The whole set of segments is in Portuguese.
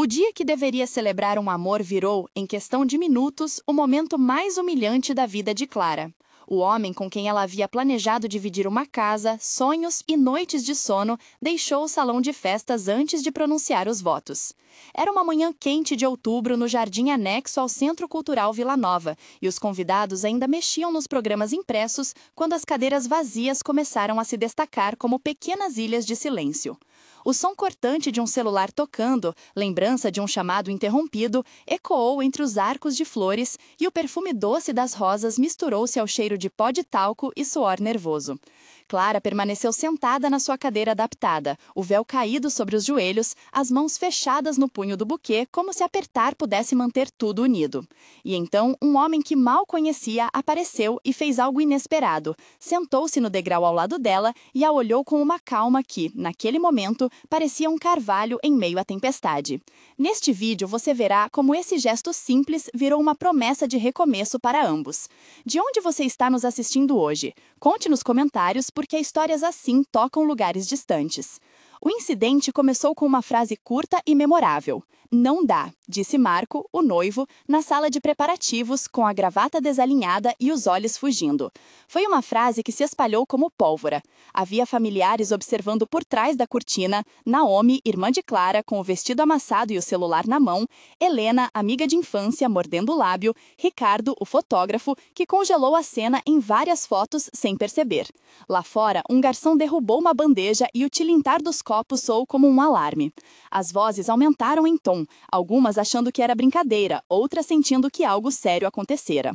O dia que deveria celebrar um amor virou, em questão de minutos, o momento mais humilhante da vida de Clara. O homem com quem ela havia planejado dividir uma casa, sonhos e noites de sono deixou o salão de festas antes de pronunciar os votos. Era uma manhã quente de outubro no jardim anexo ao Centro Cultural Vila Nova, e os convidados ainda mexiam nos programas impressos quando as cadeiras vazias começaram a se destacar como pequenas ilhas de silêncio. O som cortante de um celular tocando, lembrança de um chamado interrompido, ecoou entre os arcos de flores e o perfume doce das rosas misturou-se ao cheiro de pó de talco e suor nervoso. Clara permaneceu sentada na sua cadeira adaptada, o véu caído sobre os joelhos, as mãos fechadas no punho do buquê, como se apertar pudesse manter tudo unido. E então, um homem que mal conhecia apareceu e fez algo inesperado. Sentou-se no degrau ao lado dela e a olhou com uma calma que, naquele momento, parecia um carvalho em meio à tempestade. Neste vídeo você verá como esse gesto simples virou uma promessa de recomeço para ambos. De onde você está nos assistindo hoje? Conte nos comentários porque histórias assim tocam lugares distantes. O incidente começou com uma frase curta e memorável. "Não dá", disse Marco, o noivo, na sala de preparativos, com a gravata desalinhada e os olhos fugindo. Foi uma frase que se espalhou como pólvora. Havia familiares observando por trás da cortina, Naomi, irmã de Clara, com o vestido amassado e o celular na mão, Helena, amiga de infância, mordendo o lábio, Ricardo, o fotógrafo, que congelou a cena em várias fotos sem perceber. Lá fora, um garçom derrubou uma bandeja e o tilintar dos copos soou como um alarme. As vozes aumentaram em tom, algumas achando que era brincadeira, outras sentindo que algo sério acontecera.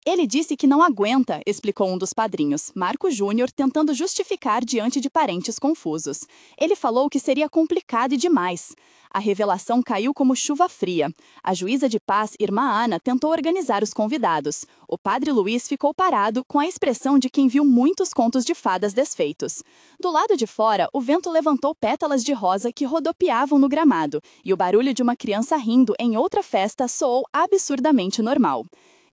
"Ele disse que não aguenta", explicou um dos padrinhos, Marco Júnior, tentando justificar diante de parentes confusos. "Ele falou que seria complicado e demais." A revelação caiu como chuva fria. A juíza de paz, irmã Ana, tentou organizar os convidados. O padre Luiz ficou parado, com a expressão de quem viu muitos contos de fadas desfeitos. Do lado de fora, o vento levantou pétalas de rosa que rodopiavam no gramado, e o barulho de uma criança rindo em outra festa soou absurdamente normal.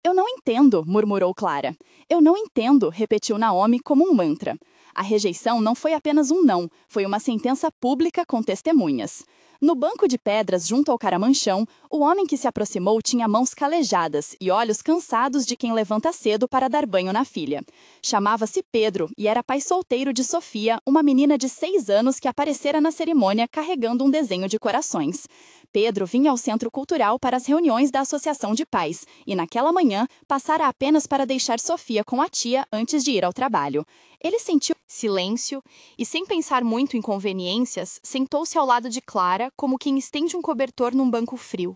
"Eu não entendo", murmurou Clara. "Eu não entendo", repetiu Naomi como um mantra. A rejeição não foi apenas um não, foi uma sentença pública com testemunhas. No banco de pedras junto ao caramanchão, o homem que se aproximou tinha mãos calejadas e olhos cansados de quem levanta cedo para dar banho na filha. Chamava-se Pedro e era pai solteiro de Sofia, uma menina de 6 anos que aparecera na cerimônia carregando um desenho de corações. Pedro vinha ao Centro Cultural para as reuniões da Associação de Pais e, naquela manhã, passara apenas para deixar Sofia com a tia antes de ir ao trabalho. Ele sentiu silêncio e, sem pensar muito em conveniências, sentou-se ao lado de Clara, como quem estende um cobertor num banco frio.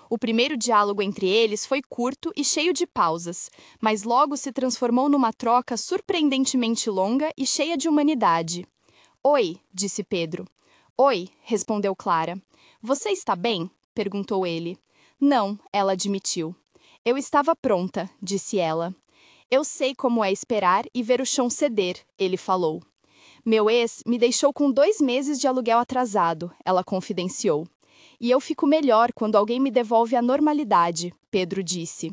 O primeiro diálogo entre eles foi curto e cheio de pausas, mas logo se transformou numa troca surpreendentemente longa e cheia de humanidade. "Oi", disse Pedro. "Oi", respondeu Clara. "Você está bem?", perguntou ele. "Não", ela admitiu. "Eu estava pronta", disse ela. "Eu sei como é esperar e ver o chão ceder", ele falou. "Meu ex me deixou com 2 meses de aluguel atrasado", ela confidenciou. "E eu fico melhor quando alguém me devolve a normalidade", Pedro disse.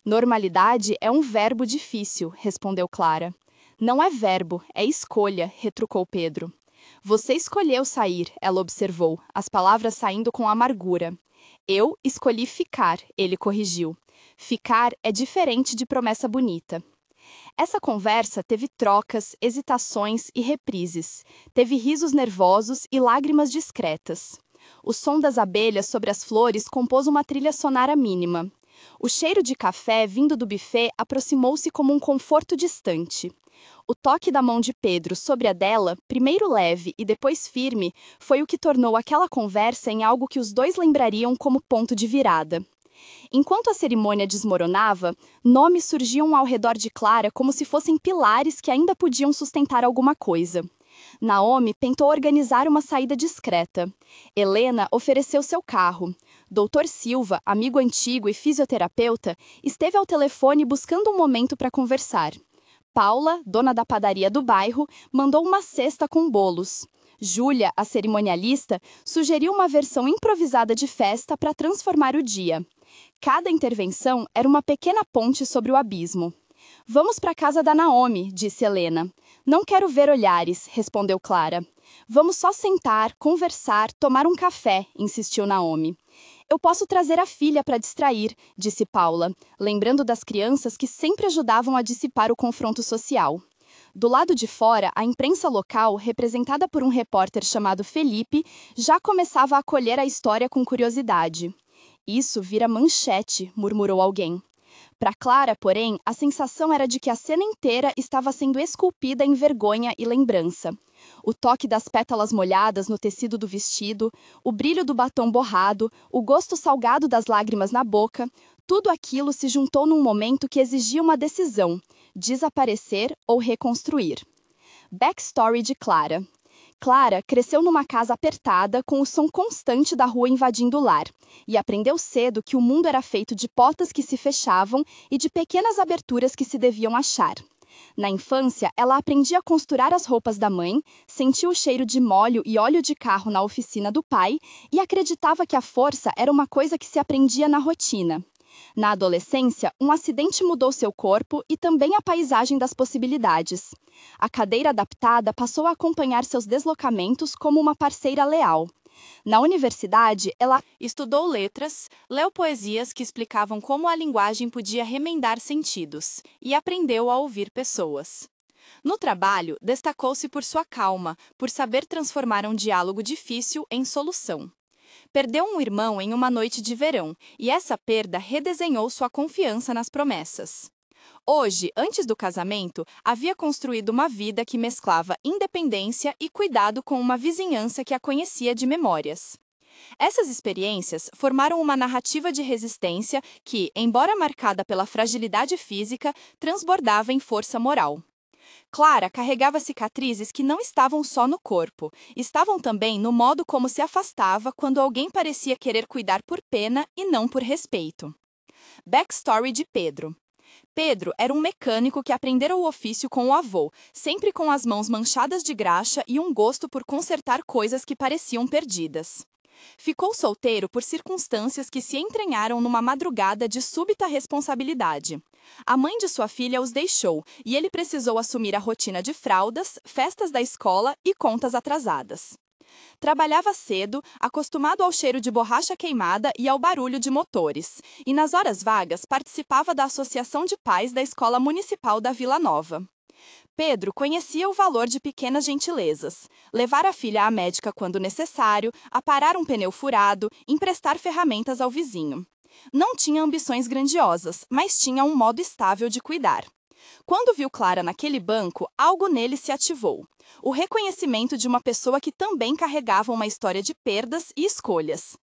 "Normalidade é um verbo difícil", respondeu Clara. "Não é verbo, é escolha", retrucou Pedro. "Você escolheu sair", ela observou, as palavras saindo com amargura. "Eu escolhi ficar", ele corrigiu. "Ficar é diferente de promessa bonita." Essa conversa teve trocas, hesitações e reprises. Teve risos nervosos e lágrimas discretas. O som das abelhas sobre as flores compôs uma trilha sonora mínima. O cheiro de café vindo do buffet aproximou-se como um conforto distante. O toque da mão de Pedro sobre a dela, primeiro leve e depois firme, foi o que tornou aquela conversa em algo que os dois lembrariam como ponto de virada. Enquanto a cerimônia desmoronava, nomes surgiam ao redor de Clara como se fossem pilares que ainda podiam sustentar alguma coisa. Naomi tentou organizar uma saída discreta. Helena ofereceu seu carro. Dr. Silva, amigo antigo e fisioterapeuta, esteve ao telefone buscando um momento para conversar. Paula, dona da padaria do bairro, mandou uma cesta com bolos. Júlia, a cerimonialista, sugeriu uma versão improvisada de festa para transformar o dia. Cada intervenção era uma pequena ponte sobre o abismo. "Vamos para a casa da Naomi", disse Helena. "Não quero ver olhares", respondeu Clara. Vamos só sentar, conversar, tomar um café, insistiu Naomi. Eu posso trazer a filha para distrair, disse Paula, lembrando das crianças que sempre ajudavam a dissipar o confronto social. Do lado de fora, a imprensa local, representada por um repórter chamado Felipe, já começava a acolher a história com curiosidade. Isso vira manchete, murmurou alguém. Para Clara, porém, a sensação era de que a cena inteira estava sendo esculpida em vergonha e lembrança. O toque das pétalas molhadas no tecido do vestido, o brilho do batom borrado, o gosto salgado das lágrimas na boca, tudo aquilo se juntou num momento que exigia uma decisão: desaparecer ou reconstruir. Backstory de Clara. Clara cresceu numa casa apertada com o som constante da rua invadindo o lar, e aprendeu cedo que o mundo era feito de portas que se fechavam e de pequenas aberturas que se deviam achar. Na infância, ela aprendia a costurar as roupas da mãe, sentia o cheiro de molho e óleo de carro na oficina do pai e acreditava que a força era uma coisa que se aprendia na rotina. Na adolescência, um acidente mudou seu corpo e também a paisagem das possibilidades. A cadeira adaptada passou a acompanhar seus deslocamentos como uma parceira leal. Na universidade, ela estudou letras, leu poesias que explicavam como a linguagem podia remendar sentidos, e aprendeu a ouvir pessoas. No trabalho, destacou-se por sua calma, por saber transformar um diálogo difícil em solução. Perdeu um irmão em uma noite de verão, e essa perda redesenhou sua confiança nas promessas. Hoje, antes do casamento, havia construído uma vida que mesclava independência e cuidado com uma vizinhança que a conhecia de memórias. Essas experiências formaram uma narrativa de resistência que, embora marcada pela fragilidade física, transbordava em força moral. Clara carregava cicatrizes que não estavam só no corpo, estavam também no modo como se afastava quando alguém parecia querer cuidar por pena e não por respeito. Backstory de Pedro. Pedro era um mecânico que aprendera o ofício com o avô, sempre com as mãos manchadas de graxa e um gosto por consertar coisas que pareciam perdidas. Ficou solteiro por circunstâncias que se entranharam numa madrugada de súbita responsabilidade. A mãe de sua filha os deixou e ele precisou assumir a rotina de fraldas, festas da escola e contas atrasadas. Trabalhava cedo, acostumado ao cheiro de borracha queimada e ao barulho de motores, e nas horas vagas participava da Associação de Pais da Escola Municipal da Vila Nova. Pedro conhecia o valor de pequenas gentilezas: levar a filha à médica quando necessário, aparar um pneu furado, emprestar ferramentas ao vizinho. Não tinha ambições grandiosas, mas tinha um modo estável de cuidar. Quando viu Clara naquele banco, algo nele se ativou. O reconhecimento de uma pessoa que também carregava uma história de perdas e escolhas.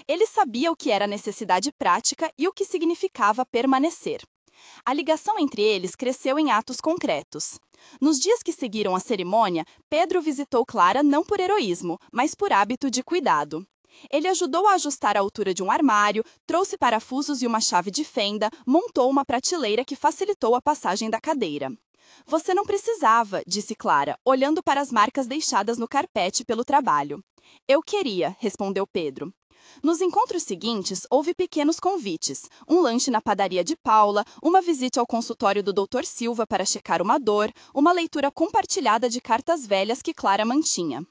Ele sabia o que era necessidade prática e o que significava permanecer. A ligação entre eles cresceu em atos concretos. Nos dias que seguiram a cerimônia, Pedro visitou Clara não por heroísmo, mas por hábito de cuidado. Ele ajudou a ajustar a altura de um armário, trouxe parafusos e uma chave de fenda, montou uma prateleira que facilitou a passagem da cadeira. Você não precisava, disse Clara, olhando para as marcas deixadas no carpete pelo trabalho. Eu queria, respondeu Pedro. Nos encontros seguintes, houve pequenos convites: um lanche na padaria de Paula, uma visita ao consultório do Dr. Silva para checar uma dor, uma leitura compartilhada de cartas velhas que Clara mantinha.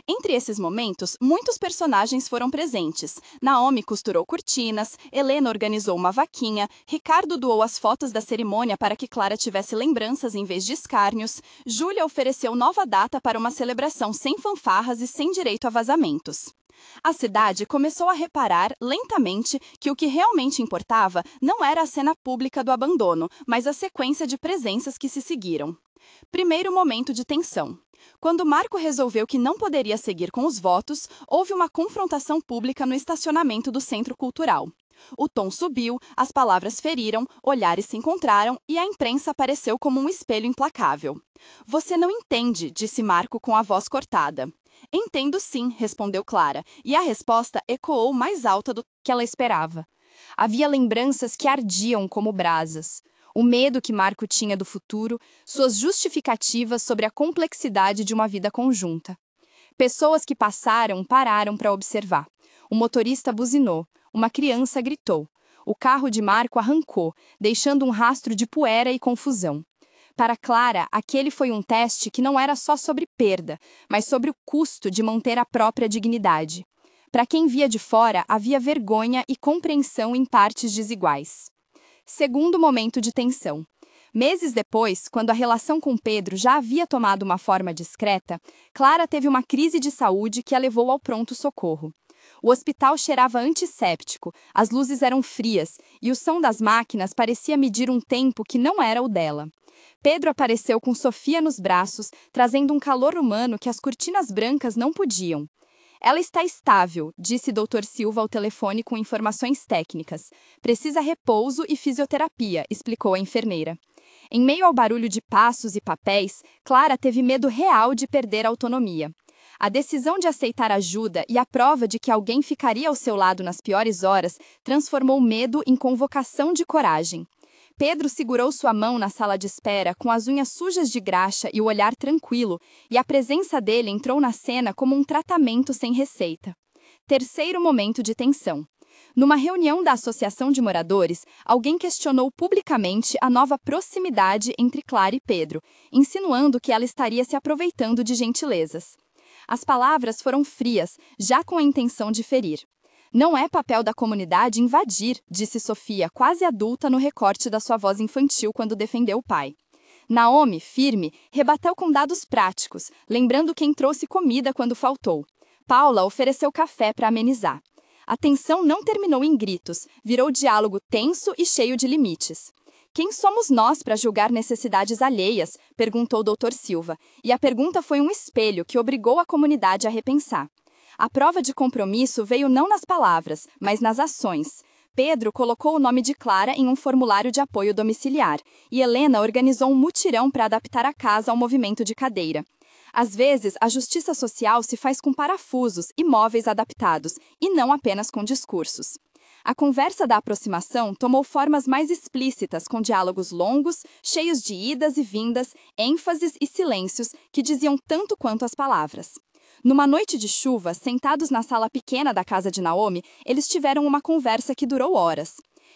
Entre esses momentos, muitos personagens foram presentes. Naomi costurou cortinas, Helena organizou uma vaquinha, Ricardo doou as fotos da cerimônia para que Clara tivesse lembranças em vez de escárnios, Júlia ofereceu nova data para uma celebração sem fanfarras e sem direito a vazamentos. A cidade começou a reparar, lentamente, que o que realmente importava não era a cena pública do abandono, mas a sequência de presenças que se seguiram. Primeiro momento de tensão. Quando Marco resolveu que não poderia seguir com os votos, houve uma confrontação pública no estacionamento do Centro Cultural. O tom subiu, as palavras feriram, olhares se encontraram e a imprensa apareceu como um espelho implacável. Você não entende, disse Marco com a voz cortada. Entendo sim, respondeu Clara, e a resposta ecoou mais alta do que ela esperava. Havia lembranças que ardiam como brasas. O medo que Marco tinha do futuro, suas justificativas sobre a complexidade de uma vida conjunta. Pessoas que passaram pararam para observar. O motorista buzinou. Uma criança gritou. O carro de Marco arrancou, deixando um rastro de poeira e confusão. Para Clara, aquele foi um teste que não era só sobre perda, mas sobre o custo de manter a própria dignidade. Para quem via de fora, havia vergonha e compreensão em partes desiguais. Segundo momento de tensão. Meses depois, quando a relação com Pedro já havia tomado uma forma discreta, Clara teve uma crise de saúde que a levou ao pronto-socorro. O hospital cheirava antisséptico, as luzes eram frias e o som das máquinas parecia medir um tempo que não era o dela. Pedro apareceu com Sofia nos braços, trazendo um calor humano que as cortinas brancas não podiam. Ela está estável, disse Dr. Silva ao telefone com informações técnicas. Precisa repouso e fisioterapia, explicou a enfermeira. Em meio ao barulho de passos e papéis, Clara teve medo real de perder a autonomia. A decisão de aceitar ajuda e a prova de que alguém ficaria ao seu lado nas piores horas transformou medo em convocação de coragem. Pedro segurou sua mão na sala de espera com as unhas sujas de graxa e o olhar tranquilo, e a presença dele entrou na cena como um tratamento sem receita. Terceiro momento de tensão. Numa reunião da Associação de Moradores, alguém questionou publicamente a nova proximidade entre Clara e Pedro, insinuando que ela estaria se aproveitando de gentilezas. As palavras foram frias, já com a intenção de ferir. Não é papel da comunidade invadir, disse Sofia, quase adulta no recorte da sua voz infantil quando defendeu o pai. Naomi, firme, rebateu com dados práticos, lembrando quem trouxe comida quando faltou. Paula ofereceu café para amenizar. A tensão não terminou em gritos, virou diálogo tenso e cheio de limites. Quem somos nós para julgar necessidades alheias? Perguntou Dr. Silva, e a pergunta foi um espelho que obrigou a comunidade a repensar. A prova de compromisso veio não nas palavras, mas nas ações. Pedro colocou o nome de Clara em um formulário de apoio domiciliar, e Helena organizou um mutirão para adaptar a casa ao movimento de cadeira. Às vezes, a justiça social se faz com parafusos e móveis adaptados, e não apenas com discursos. A conversa da aproximação tomou formas mais explícitas, com diálogos longos, cheios de idas e vindas, ênfases e silêncios que diziam tanto quanto as palavras. Numa noite de chuva, sentados na sala pequena da casa de Naomi, eles tiveram uma conversa que durou horas.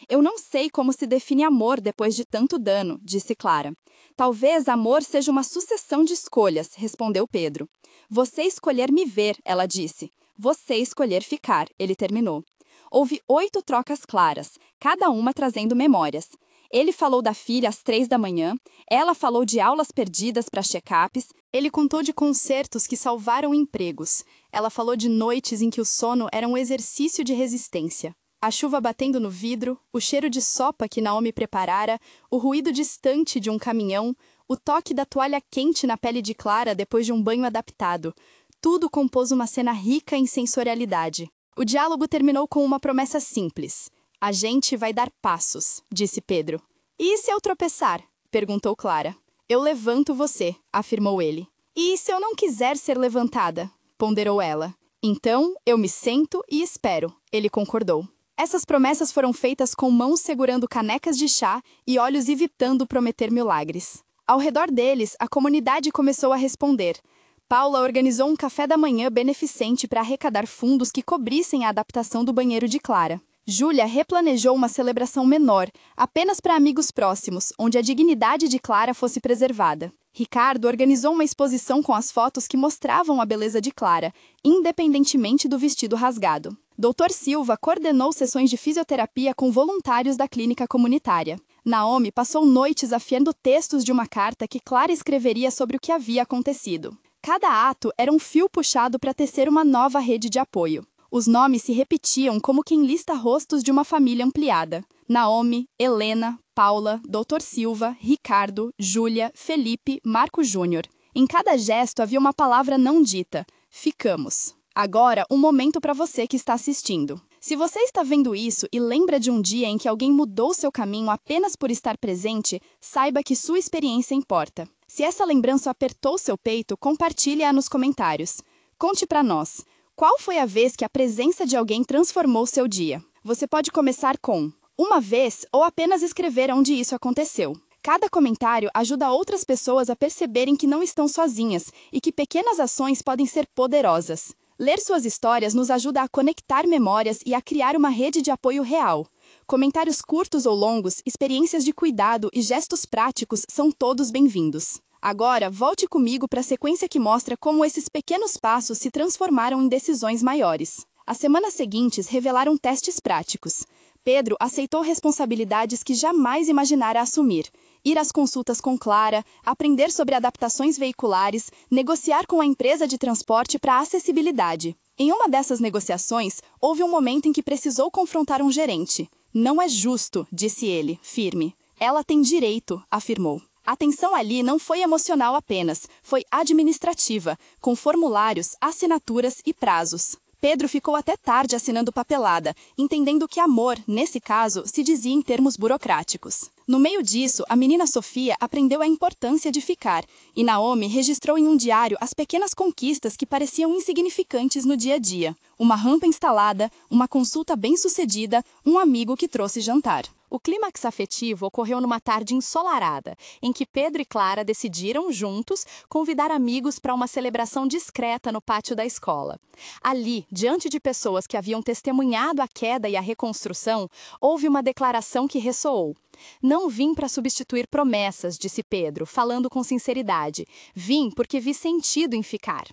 Eu não sei como se define amor depois de tanto dano, disse Clara. Talvez amor seja uma sucessão de escolhas, respondeu Pedro. Você escolher me ver, ela disse. Você escolher ficar, ele terminou. Houve 8 trocas claras, cada uma trazendo memórias. Ele falou da filha às 3 da manhã, ela falou de aulas perdidas para check-ups, ele contou de concertos que salvaram empregos, ela falou de noites em que o sono era um exercício de resistência. A chuva batendo no vidro, o cheiro de sopa que Naomi preparara, o ruído distante de um caminhão, o toque da toalha quente na pele de Clara depois de um banho adaptado. Tudo compôs uma cena rica em sensorialidade. O diálogo terminou com uma promessa simples. A gente vai dar passos, disse Pedro. E se eu tropeçar? Perguntou Clara. Eu levanto você, afirmou ele. E se eu não quiser ser levantada? Ponderou ela. Então, eu me sento e espero, ele concordou. Essas promessas foram feitas com mãos segurando canecas de chá e olhos evitando prometer milagres. Ao redor deles, a comunidade começou a responder. Paula organizou um café da manhã beneficente para arrecadar fundos que cobrissem a adaptação do banheiro de Clara. Júlia replanejou uma celebração menor, apenas para amigos próximos, onde a dignidade de Clara fosse preservada. Ricardo organizou uma exposição com as fotos que mostravam a beleza de Clara, independentemente do vestido rasgado. Dr. Silva coordenou sessões de fisioterapia com voluntários da clínica comunitária. Naomi passou noites afiando textos de uma carta que Clara escreveria sobre o que havia acontecido. Cada ato era um fio puxado para tecer uma nova rede de apoio. Os nomes se repetiam como quem lista rostos de uma família ampliada. Naomi, Helena, Paula, Dr. Silva, Ricardo, Júlia, Felipe, Marco Júnior. Em cada gesto havia uma palavra não dita. Ficamos. Agora, um momento para você que está assistindo. Se você está vendo isso e lembra de um dia em que alguém mudou seu caminho apenas por estar presente, saiba que sua experiência importa. Se essa lembrança apertou seu peito, compartilhe-a nos comentários. Conte para nós. Qual foi a vez que a presença de alguém transformou seu dia? Você pode começar com uma vez ou apenas escrever onde isso aconteceu. Cada comentário ajuda outras pessoas a perceberem que não estão sozinhas e que pequenas ações podem ser poderosas. Ler suas histórias nos ajuda a conectar memórias e a criar uma rede de apoio real. Comentários curtos ou longos, experiências de cuidado e gestos práticos são todos bem-vindos. Agora, volte comigo para a sequência que mostra como esses pequenos passos se transformaram em decisões maiores. As semanas seguintes revelaram testes práticos. Pedro aceitou responsabilidades que jamais imaginara assumir. Ir às consultas com Clara, aprender sobre adaptações veiculares, negociar com a empresa de transporte para acessibilidade. Em uma dessas negociações, houve um momento em que precisou confrontar um gerente. Não é justo, disse ele, firme. Ela tem direito, afirmou. A tensão ali não foi emocional apenas, foi administrativa, com formulários, assinaturas e prazos. Pedro ficou até tarde assinando papelada, entendendo que amor, nesse caso, se dizia em termos burocráticos. No meio disso, a menina Sofia aprendeu a importância de ficar, e Naomi registrou em um diário as pequenas conquistas que pareciam insignificantes no dia a dia. Uma rampa instalada, uma consulta bem-sucedida, um amigo que trouxe jantar. O clímax afetivo ocorreu numa tarde ensolarada, em que Pedro e Clara decidiram, juntos, convidar amigos para uma celebração discreta no pátio da escola. Ali, diante de pessoas que haviam testemunhado a queda e a reconstrução, houve uma declaração que ressoou. Não vim para substituir promessas, disse Pedro, falando com sinceridade. Vim porque vi sentido em ficar.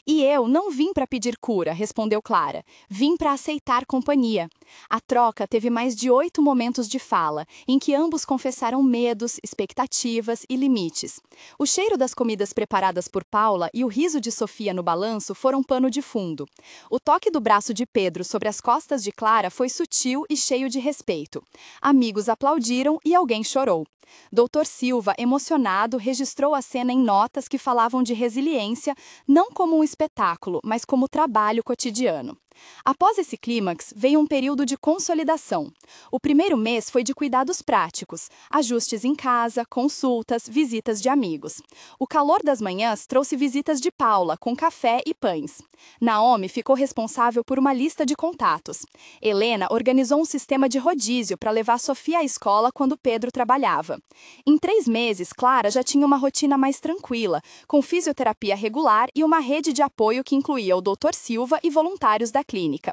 E eu não vim para pedir cura, respondeu Clara. Vim para aceitar companhia. A troca teve mais de 8 momentos de fala, em que ambos confessaram medos, expectativas e limites. O cheiro das comidas preparadas por Paula e o riso de Sofia no balanço foram pano de fundo. O toque do braço de Pedro sobre as costas de Clara foi sutil e cheio de respeito. Amigos aplaudiram e alguém chorou. Dr. Silva, emocionado, registrou a cena em notas que falavam de resiliência, não como um espetáculo, mas como trabalho cotidiano. Após esse clímax, veio um período de consolidação. O primeiro mês foi de cuidados práticos, ajustes em casa, consultas, visitas de amigos. O calor das manhãs trouxe visitas de Paula, com café e pães. Naomi ficou responsável por uma lista de contatos. Helena organizou um sistema de rodízio para levar Sofia à escola quando Pedro trabalhava. Em 3 meses, Clara já tinha uma rotina mais tranquila, com fisioterapia regular e uma rede de apoio que incluía o Dr. Silva e voluntários da clínica.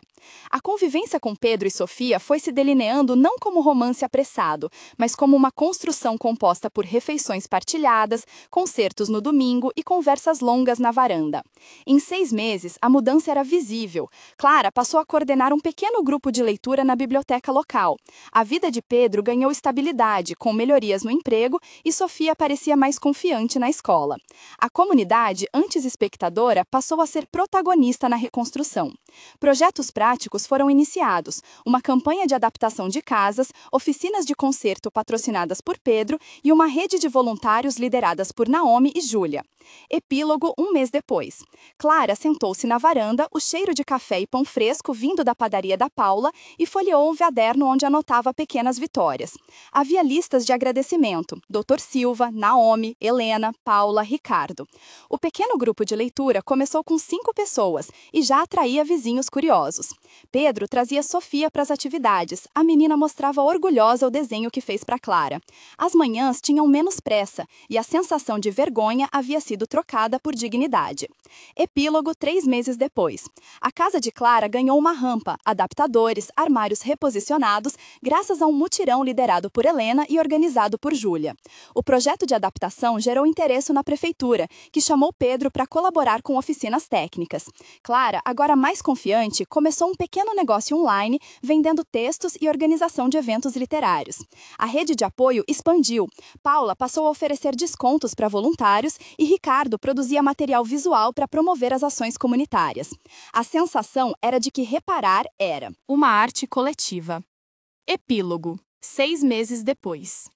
A convivência com Pedro e Sofia foi se delineando não como romance apressado, mas como uma construção composta por refeições partilhadas, concertos no domingo e conversas longas na varanda. Em 6 meses, a mudança era visível. Clara passou a coordenar um pequeno grupo de leitura na biblioteca local. A vida de Pedro ganhou estabilidade, com melhorias no emprego, e Sofia parecia mais confiante na escola. A comunidade, antes espectadora, passou a ser protagonista na reconstrução. Projetos práticos foram iniciados, uma campanha de adaptação de casas, oficinas de concerto patrocinadas por Pedro e uma rede de voluntários lideradas por Naomi e Júlia. Epílogo 1 mês depois. Clara sentou-se na varanda, o cheiro de café e pão fresco vindo da padaria da Paula e folheou um caderno onde anotava pequenas vitórias. Havia listas de agradecimento, Dr. Silva, Naomi, Helena, Paula, Ricardo. O pequeno grupo de leitura começou com 5 pessoas e já atraía vizinhos curiosos. Pedro trazia Sofia para as atividades, a menina mostrava orgulhosa o desenho que fez para Clara. As manhãs tinham menos pressa e a sensação de vergonha havia sido trocada por dignidade. Epílogo 3 meses depois. A casa de Clara ganhou uma rampa, adaptadores, armários reposicionados, graças a um mutirão liderado por Helena e organizado por Júlia. O projeto de adaptação gerou interesse na prefeitura, que chamou Pedro para colaborar com oficinas técnicas. Clara, agora mais confiante, começou um pequeno negócio online, vendendo textos e organização de eventos literários. A rede de apoio expandiu. Paula passou a oferecer descontos para voluntários e Ricardo produzia material visual para promover as ações comunitárias. A sensação era de que reparar era uma arte coletiva. Epílogo. 6 meses depois.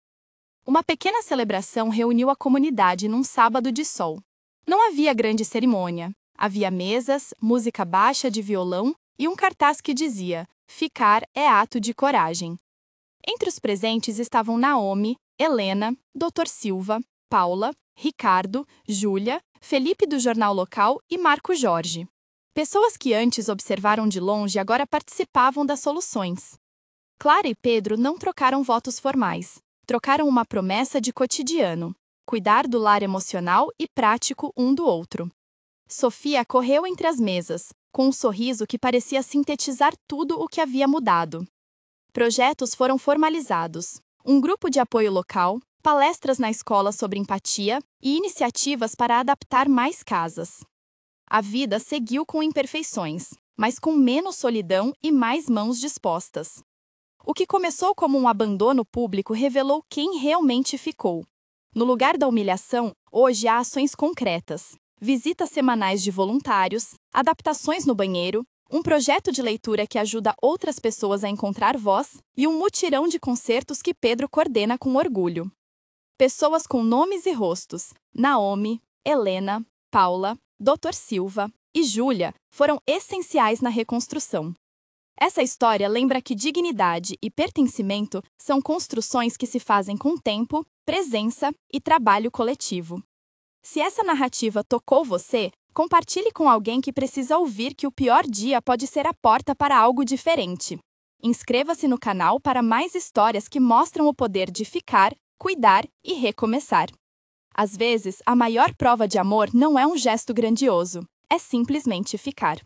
Uma pequena celebração reuniu a comunidade num sábado de sol. Não havia grande cerimônia. Havia mesas, música baixa de violão e um cartaz que dizia: "Ficar é ato de coragem". Entre os presentes estavam Naomi, Helena, Dr. Silva, Paula, Ricardo, Júlia, Felipe do jornal local e Marco Jorge. Pessoas que antes observaram de longe agora participavam das soluções. Clara e Pedro não trocaram votos formais. Trocaram uma promessa de cotidiano: cuidar do lar emocional e prático um do outro. Sofia correu entre as mesas, com um sorriso que parecia sintetizar tudo o que havia mudado. Projetos foram formalizados. Um grupo de apoio local, palestras na escola sobre empatia e iniciativas para adaptar mais casas. A vida seguiu com imperfeições, mas com menos solidão e mais mãos dispostas. O que começou como um abandono público revelou quem realmente ficou. No lugar da humilhação, hoje há ações concretas: visitas semanais de voluntários, adaptações no banheiro, um projeto de leitura que ajuda outras pessoas a encontrar voz e um mutirão de concertos que Pedro coordena com orgulho. Pessoas com nomes e rostos, Naomi, Helena, Paula, Dr. Silva e Júlia, foram essenciais na reconstrução. Essa história lembra que dignidade e pertencimento são construções que se fazem com tempo, presença e trabalho coletivo. Se essa narrativa tocou você, compartilhe com alguém que precisa ouvir que o pior dia pode ser a porta para algo diferente. Inscreva-se no canal para mais histórias que mostram o poder de ficar, cuidar e recomeçar. Às vezes, a maior prova de amor não é um gesto grandioso, é simplesmente ficar.